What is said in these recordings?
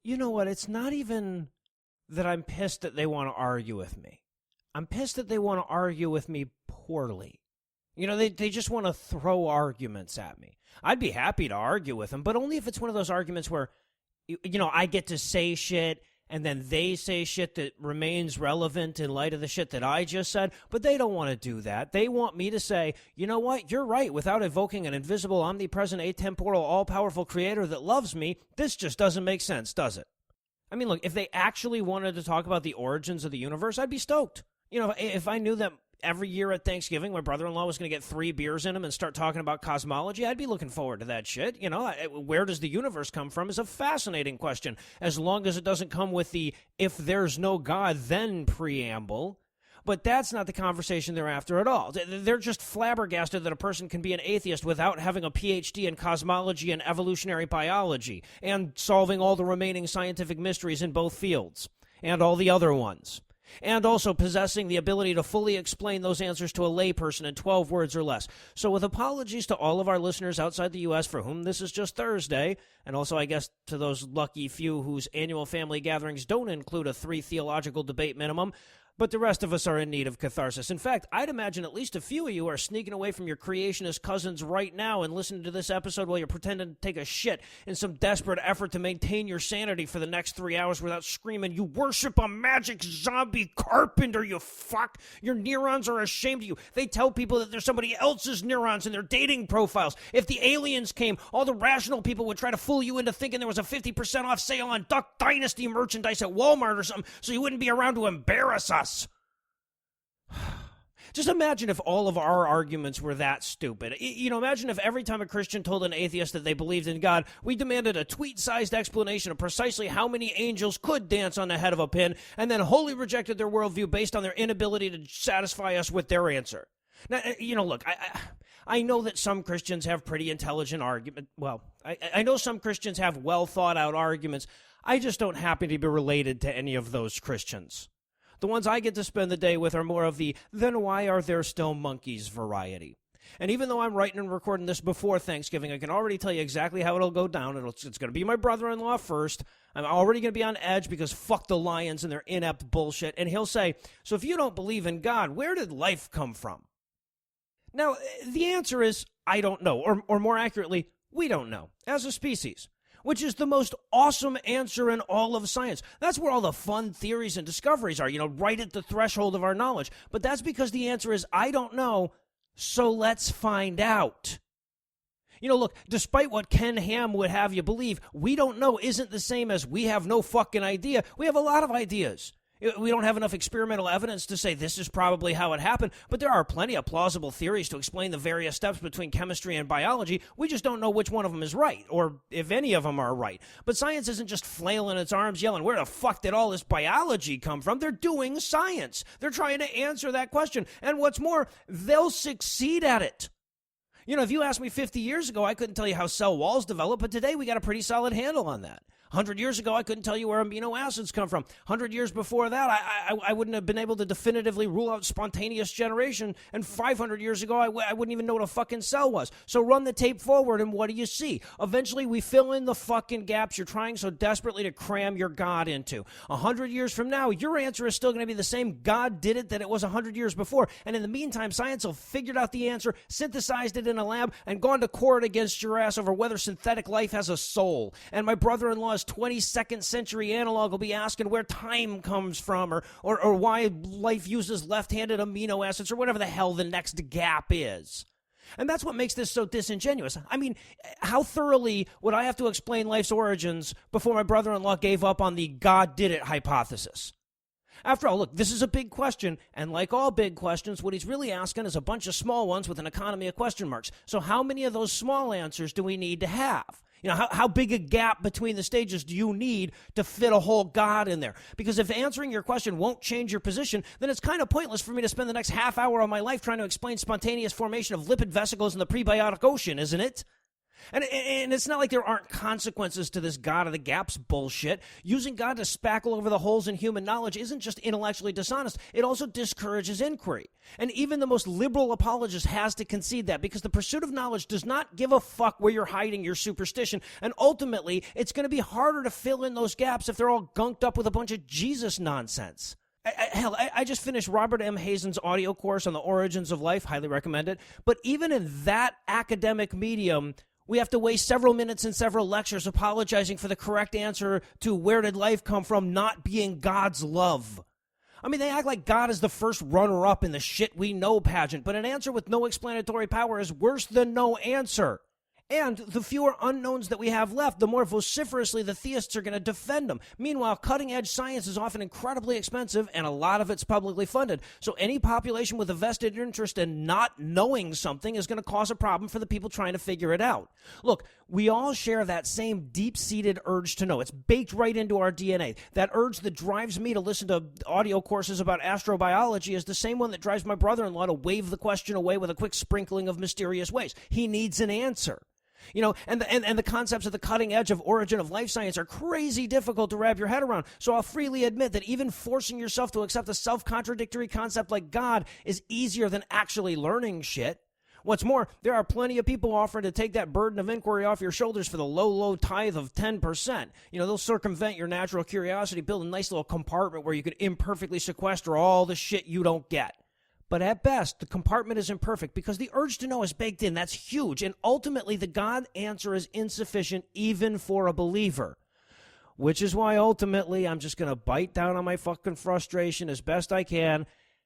you know what? It's not even that I'm pissed that they want to argue with me. I'm pissed that they want to argue with me poorly. They just want to throw arguments at me. I'd be happy to argue with them, but only if it's one of those arguments where, I get to say shit and then they say shit that remains relevant in light of the shit that I just said, but they don't want to do that. They want me to say, you know what, you're right, without invoking an invisible, omnipresent, atemporal, all-powerful creator that loves me, this just doesn't make sense, does it? I mean, look, if they actually wanted to talk about the origins of the universe, I'd be stoked. If I knew that every year at Thanksgiving my brother-in-law was going to get 3 beers in him and start talking about cosmology, I'd be looking forward to that shit. Where does the universe come from is a fascinating question, as long as it doesn't come with the if there's no God then preamble. But that's not the conversation they're after at all. They're just flabbergasted that a person can be an atheist without having a PhD in cosmology and evolutionary biology and solving all the remaining scientific mysteries in both fields and all the other ones. And also possessing the ability to fully explain those answers to a layperson in 12 words or less. So with apologies to all of our listeners outside the U.S. for whom this is just Thursday, and also I guess to those lucky few whose annual family gatherings don't include a 3 theological debate minimum, but the rest of us are in need of catharsis. In fact, I'd imagine at least a few of you are sneaking away from your creationist cousins right now and listening to this episode while you're pretending to take a shit in some desperate effort to maintain your sanity for the next 3 hours without screaming, "You worship a magic zombie carpenter, you fuck! Your neurons are ashamed of you." They tell people that they're somebody else's neurons in their dating profiles. If the aliens came, all the rational people would try to fool you into thinking there was a 50% off sale on Duck Dynasty merchandise at Walmart or something so you wouldn't be around to embarrass us. Just imagine if all of our arguments were that stupid. Imagine if every time a Christian told an atheist that they believed in God, we demanded a tweet-sized explanation of precisely how many angels could dance on the head of a pin, and then wholly rejected their worldview based on their inability to satisfy us with their answer. Now, look, I know that some Christians have pretty intelligent arguments. Well, I know some Christians have well-thought-out arguments. I just don't happen to be related to any of those Christians. The ones I get to spend the day with are more of the "then why are there still monkeys" variety. And even though I'm writing and recording this before Thanksgiving, I can already tell you exactly how it'll go down. It's going to be my brother-in-law first. I'm already going to be on edge because fuck the Lions and their inept bullshit. And he'll say, "So if you don't believe in God, where did life come from?" Now, the answer is, I don't know. Or more accurately, we don't know, as a species. Which is the most awesome answer in all of science. That's where all the fun theories and discoveries are, right at the threshold of our knowledge. But that's because the answer is, I don't know, so let's find out. Look, despite what Ken Ham would have you believe, we don't know isn't the same as we have no fucking idea. We have a lot of ideas. We don't have enough experimental evidence to say this is probably how it happened, but there are plenty of plausible theories to explain the various steps between chemistry and biology. We just don't know which one of them is right, or if any of them are right. But science isn't just flailing its arms yelling, "Where the fuck did all this biology come from?" They're doing science. They're trying to answer that question. And what's more, they'll succeed at it. If you asked me 50 years ago, I couldn't tell you how cell walls develop, but today we got a pretty solid handle on that. 100 years ago, I couldn't tell you where amino acids come from. 100 years before that, I wouldn't have been able to definitively rule out spontaneous generation. And 500 years ago, I wouldn't even know what a fucking cell was. So run the tape forward, and what do you see? Eventually, we fill in the fucking gaps you're trying so desperately to cram your God into. 100 years from now, your answer is still going to be the same God did it that it was 100 years before. And in the meantime, science will figured out the answer, synthesized it in a lab, and gone to court against your ass over whether synthetic life has a soul. And my brother-in-law's 22nd century analog will be asking where time comes from, or why life uses left-handed amino acids, or whatever the hell the next gap is. And that's what makes this so disingenuous. I mean, how thoroughly would I have to explain life's origins before my brother-in-law gave up on the God did it hypothesis? After all, look, this is a big question, and like all big questions, what he's really asking is a bunch of small ones with an economy of question marks. So how many of those small answers do we need to have? How big a gap between the stages do you need to fit a whole God in there? Because if answering your question won't change your position, then it's kind of pointless for me to spend the next half hour of my life trying to explain spontaneous formation of lipid vesicles in the prebiotic ocean, isn't it? And it's not like there aren't consequences to this God of the gaps bullshit. Using God to spackle over the holes in human knowledge isn't just intellectually dishonest. It also discourages inquiry. And even the most liberal apologist has to concede that, because the pursuit of knowledge does not give a fuck where you're hiding your superstition. And ultimately, it's going to be harder to fill in those gaps if they're all gunked up with a bunch of Jesus nonsense. I just finished Robert M. Hazen's audio course on the origins of life. Highly recommend it. But even in that academic medium, we have to waste several minutes and several lectures apologizing for the correct answer to where did life come from not being God's love. I mean, they act like God is the first runner-up in the shit we know pageant, but an answer with no explanatory power is worse than no answer. And the fewer unknowns that we have left, the more vociferously the theists are going to defend them. Meanwhile, cutting-edge science is often incredibly expensive, and a lot of it's publicly funded. So any population with a vested interest in not knowing something is going to cause a problem for the people trying to figure it out. Look, we all share that same deep-seated urge to know. It's baked right into our DNA. That urge that drives me to listen to audio courses about astrobiology is the same one that drives my brother-in-law to wave the question away with a quick sprinkling of mysterious ways. He needs an answer. You know, and the concepts at the cutting edge of origin of life science are crazy difficult to wrap your head around. So I'll freely admit that even forcing yourself to accept a self-contradictory concept like God is easier than actually learning shit. What's more, there are plenty of people offering to take that burden of inquiry off your shoulders for the low tithe of 10%. You know, they'll circumvent your natural curiosity, build a nice little compartment where you could imperfectly sequester all the shit you don't get. But at best, the compartment is imperfect because the urge to know is baked in. That's huge. And ultimately, the God answer is insufficient even for a believer. Which is why ultimately I'm just going to bite down on my fucking frustration as best I can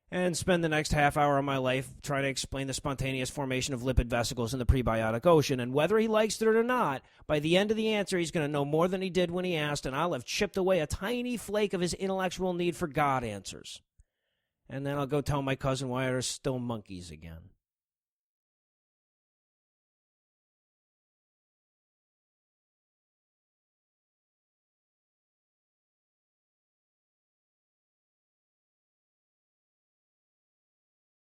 and spend the next half hour of my life trying to explain the spontaneous formation of lipid vesicles in the prebiotic ocean. And whether he likes it or not, by the end of the answer, he's going to know more than he did when he asked, and I'll have chipped away a tiny flake of his intellectual need for God answers. And then I'll go tell my cousin why there's still monkeys again.